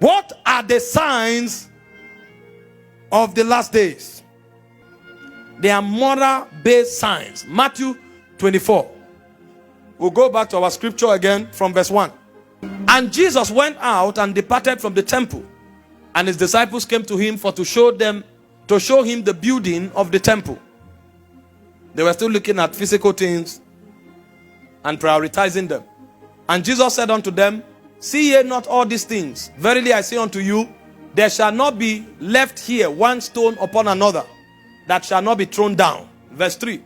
What are the signs of the last days? They are moral-based signs. Matthew 24. We'll go back to our scripture again from verse 1. And Jesus went out and departed from the temple, and his disciples came to him to show him the building of the temple. They were still looking at physical things and prioritizing them. And Jesus said unto them, see ye not all these things? Verily I say unto you, there shall not be left here one stone upon another that shall not be thrown down. Verse 3.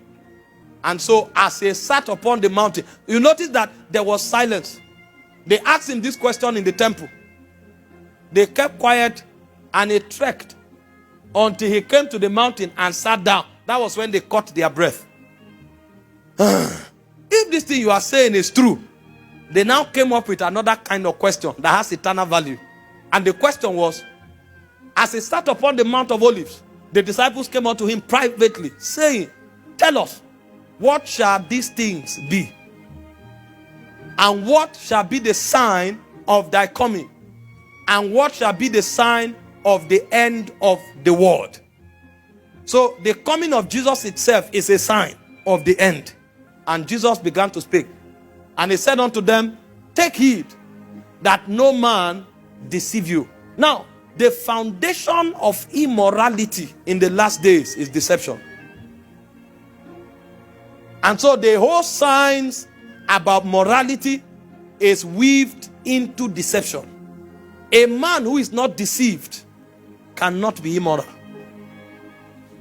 And so as he sat upon the mountain, you notice that there was silence. They asked him this question in the temple. They kept quiet and he trekked until he came to the mountain and sat down. That was when they caught their breath. If this thing you are saying is true, they now came up with another kind of question that has eternal value. And the question was, as he sat upon the Mount of Olives, the disciples came unto him privately, saying, tell us, what shall these things be? And what shall be the sign of thy coming? And what shall be the sign of the end of the world? So the coming of Jesus itself is a sign of the end. And Jesus began to speak. And he said unto them, take heed that no man deceive you. Now, the foundation of immorality in the last days is deception. And so the whole science about morality is weaved into deception. A man who is not deceived cannot be immoral.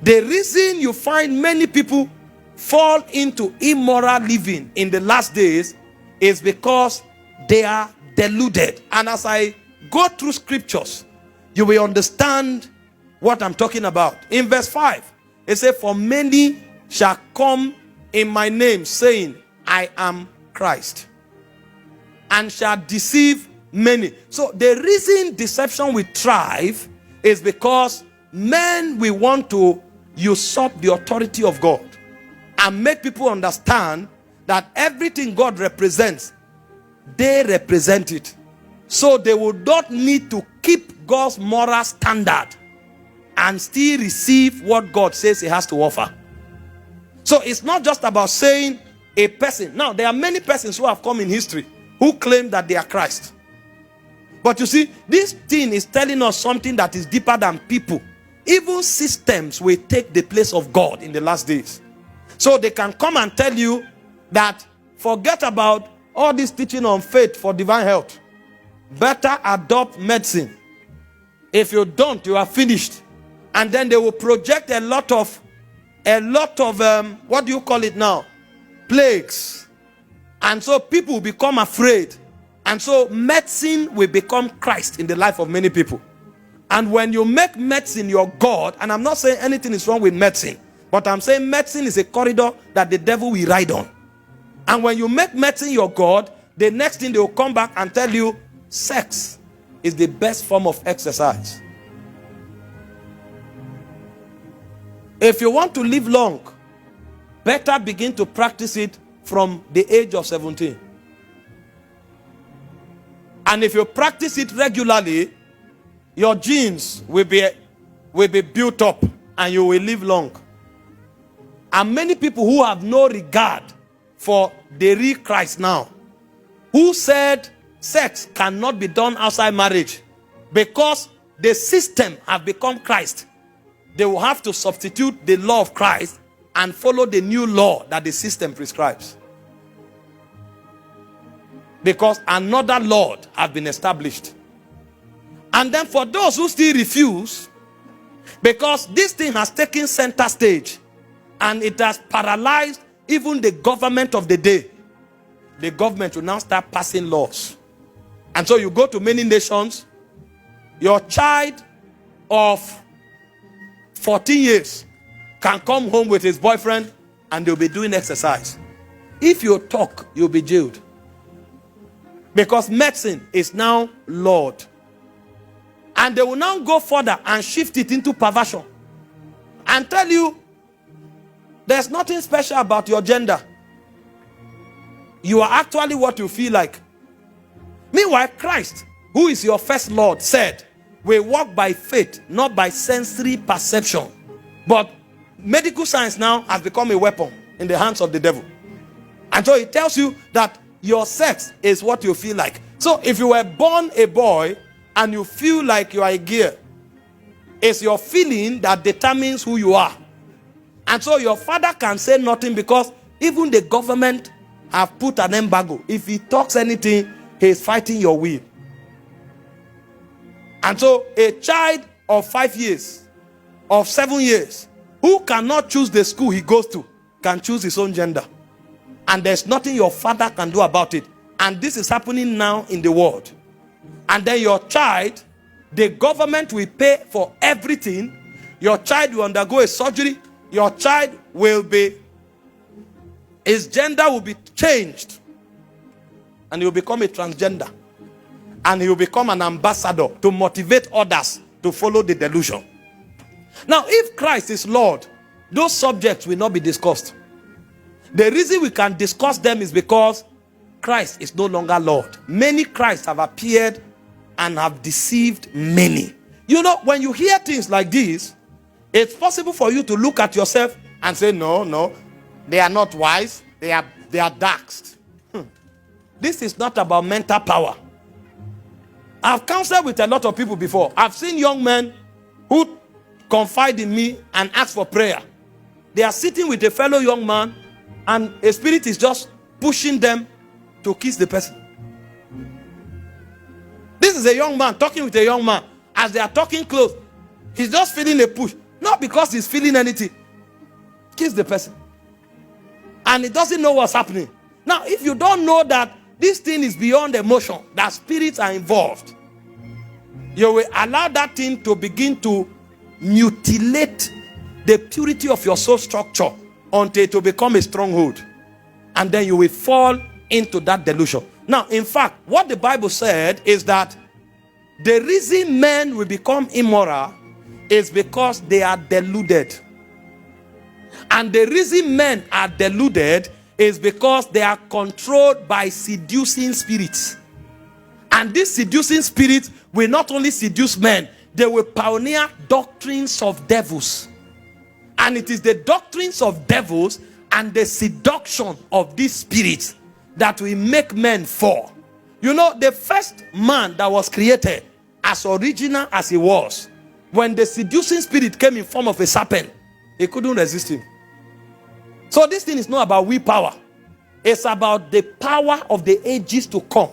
The reason you find many people fall into immoral living in the last days is because they are deluded. And as I go through scriptures, you will understand what I'm talking about. In verse 5, it says, for many shall come in my name, saying, I am Christ, and shall deceive many. So the reason deception will thrive is because men will want to usurp the authority of God and make people understand that everything God represents, they represent it. So they will not need to keep God's moral standard and still receive what God says he has to offer. So it's not just about saying a person. Now, there are many persons who have come in history who claim that they are Christ. But you see, this thing is telling us something that is deeper than people. Even systems will take the place of God in the last days. So they can come and tell you that forget about all this teaching on faith for divine health. Better adopt medicine. If you don't, you are finished. And then they will project a lot of what do you call it now? Plagues. And so people will become afraid. And so medicine will become Christ in the life of many people. And when you make medicine your God, and I'm not saying anything is wrong with medicine, but I'm saying medicine is a corridor that the devil will ride on. And when you make medicine your God, the next thing they will come back and tell you, sex is the best form of exercise. If you want to live long, better begin to practice it from the age of 17. And if you practice it regularly, your genes will be built up and you will live long. And many people who have no regard for the real Christ now, who said sex cannot be done outside marriage because the system have become Christ, they will have to substitute the law of Christ and follow the new law that the system prescribes. Because another Lord has been established. And then for those who still refuse, because this thing has taken center stage and it has paralyzed even the government of the day, the government will now start passing laws. And so you go to many nations, your child of 14 years can come home with his boyfriend and they'll be doing exercise. If you talk, you'll be jailed. Because medicine is now Lord. And they will now go further and shift it into perversion. And tell you, there's nothing special about your gender. You are actually what you feel like. Meanwhile, Christ who is your first Lord, said, we walk by faith, not by sensory perception. But medical science now has become a weapon in the hands of the devil. And so it tells you that your sex is what you feel like. So if you were born a boy and you feel like you are a girl, it's your feeling that determines who you are. And so your father can say nothing because even the government have put an embargo. If he talks anything, he is fighting your will. And so a child of 5 years, of 7 years, who cannot choose the school he goes to, can choose his own gender. And there's nothing your father can do about it. And this is happening now in the world. And then your child, the government will pay for everything. Your child will undergo a surgery. Your child will be, his gender will be changed. And he will become a transgender. And he will become an ambassador to motivate others to follow the delusion. Now, if Christ is Lord, those subjects will not be discussed. The reason we can discuss them is because Christ is no longer Lord. Many Christs have appeared and have deceived many. You know, when you hear things like this, it's possible for you to look at yourself and say, no, they are not wise. They are darks. This is not about mental power. I've counseled with a lot of people before. I've seen young men who confide in me and ask for prayer. They are sitting with a fellow young man and a spirit is just pushing them to kiss the person. This is a young man talking with a young man. As they are talking close, he's just feeling a push. Not because he's feeling anything. Kiss the person. And he doesn't know what's happening. Now, if you don't know that this thing is beyond emotion, that spirits are involved, you will allow that thing to begin to mutilate the purity of your soul structure until it will become a stronghold. And then you will fall into that delusion. Now, in fact, what the Bible said is that the reason men will become immoral is because they are deluded. And the reason men are deluded is because they are controlled by seducing spirits. And these seducing spirits will not only seduce men, they will pioneer doctrines of devils. And it is the doctrines of devils and the seduction of these spirits that will make men fall. You know, the first man that was created, as original as he was, when the seducing spirit came in form of a serpent, he couldn't resist him. So this thing is not about willpower. It's about the power of the ages to come,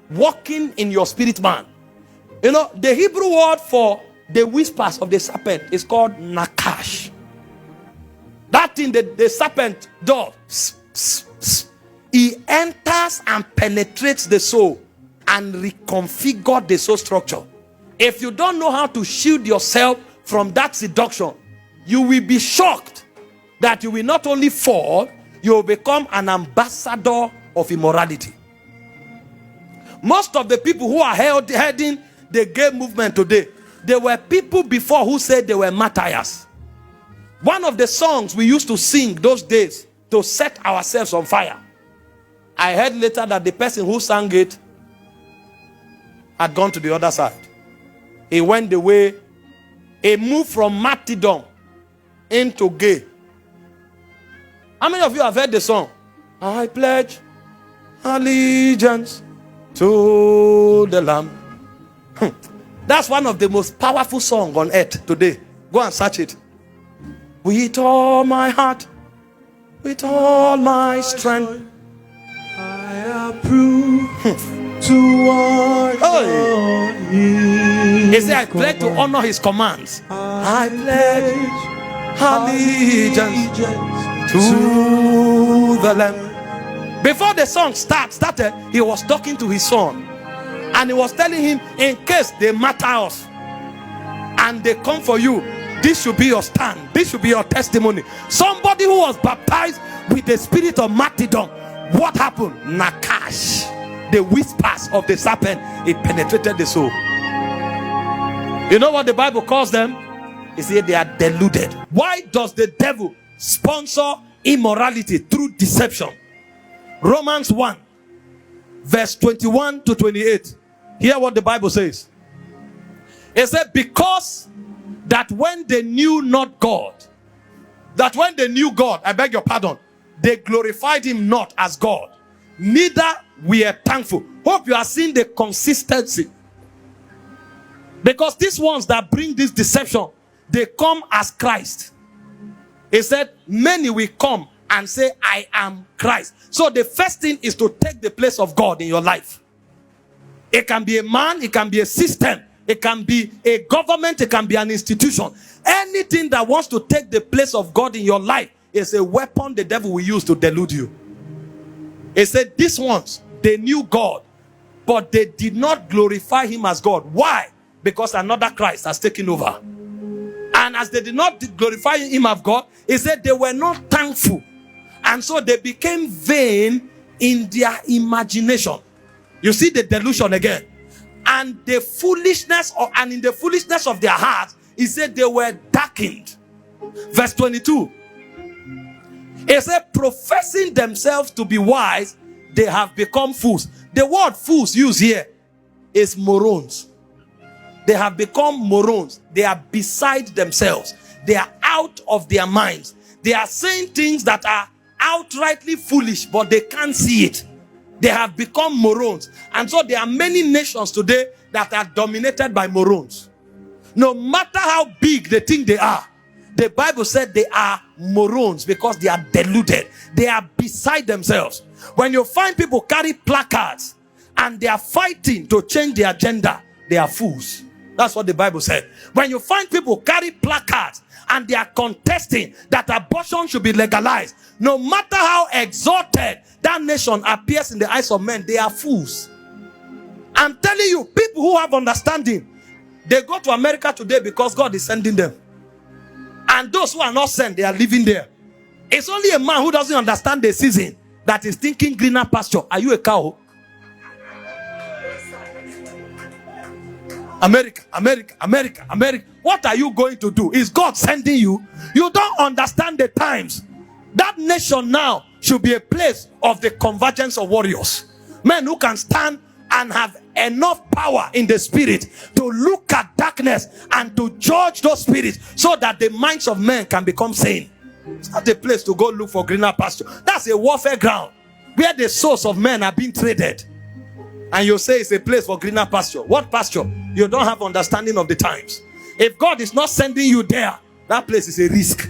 walking in your spirit man. You know, the Hebrew word for the whispers of the serpent is called nakash. That thing the serpent does, he enters and penetrates the soul and reconfigures the soul structure. If you don't know how to shield yourself from that seduction, you will be shocked that you will not only fall, you will become an ambassador of immorality. Most of the people who are heading the gay movement today, they were people before who said they were martyrs. One of the songs we used to sing those days to set ourselves on fire, I heard later that the person who sang it had gone to the other side. He went the way, he moved from martyrdom into gay. How many of you have heard the song? I pledge allegiance to the Lamb. That's one of the most powerful songs on earth today. Go and search it. With all my heart, with all my strength, I approve to honor His He said, I pledge to honor His commands. I pledge allegiance to the Lamb. Before the song started, he was talking to his son. And he was telling him, in case they matter us and they come for you, this should be your stand. This should be your testimony. Somebody who was baptized with the spirit of martyrdom. What happened? Nakash, the whispers of the serpent, it penetrated the soul. You know what the Bible calls them? It said they are deluded. Why does the devil sponsor immorality? Through deception. Romans 1 verse 21 to 28. Hear what the Bible says. It said, because that when they knew not God, that when they knew God, I beg your pardon, they glorified him not as God, neither were thankful. Hope you are seeing the consistency. Because these ones that bring this deception, they come as Christ. He said, many will come and say, I am Christ. So the first thing is to take the place of God in your life. It can be a man, it can be a system, it can be a government, it can be an institution. Anything that wants to take the place of God in your life is a weapon the devil will use to delude you. He said, these ones, they knew God, but they did not glorify him as God. Why? Because another Christ has taken over. And as they did not glorify him as God, he said they were not thankful. And so they became vain in their imagination. You see the delusion again. And the foolishness, and in the foolishness of their hearts, he said they were darkened. Verse 22. He said, professing themselves to be wise, they have become fools. The word fools used here is morons. They have become morons. They are beside themselves. They are out of their minds. They are saying things that are outrightly foolish, but they can't see it. They have become morons. And so there are many nations today that are dominated by morons. No matter how big they think they are, the Bible said they are morons because they are deluded. They are beside themselves. When you find people carry placards and they are fighting to change the agenda, they are fools. That's what the Bible said. When you find people carry placards and they are contesting that abortion should be legalized, no matter how exalted that nation appears in the eyes of men, they are fools. I'm telling you, people who have understanding, they go to America today because God is sending them. And those who are not sent, they are living there. It's only a man who doesn't understand the season that is thinking greener pasture. Are you a cow? America, America, America, America. What are you going to do? Is God sending you? You don't understand the times. That nation now should be a place of the convergence of warriors. Men who can stand and have enough power in the spirit to look at darkness and to judge those spirits so that the minds of men can become sane. It's not a place to go look for greener pasture. That's a warfare ground where the souls of men are being traded. And you say it's a place for greener pasture. What pasture? You don't have understanding of the times. If God is not sending you there, that place is a risk.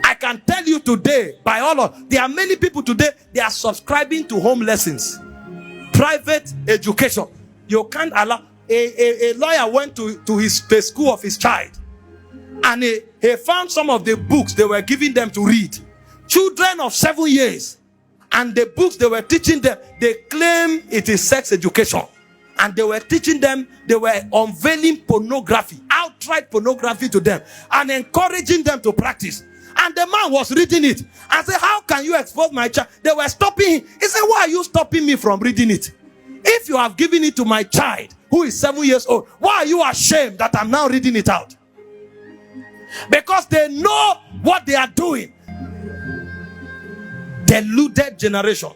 I can tell you today, by all of, there are many people today, they are subscribing to home lessons, private education. You can't allow. A lawyer went to the school of his child, and he found some of the books they were giving them to read. Children of 7 years. And the books they were teaching them, they claim it is sex education. And they were teaching them, they were unveiling pornography, outright pornography to them, and encouraging them to practice. And the man was reading it and said, how can you expose my child? They were stopping him. He said, why are you stopping me from reading it? If you have given it to my child, who is 7 years old, why are you ashamed that I'm now reading it out? Because they know what they are doing. Deluded generation.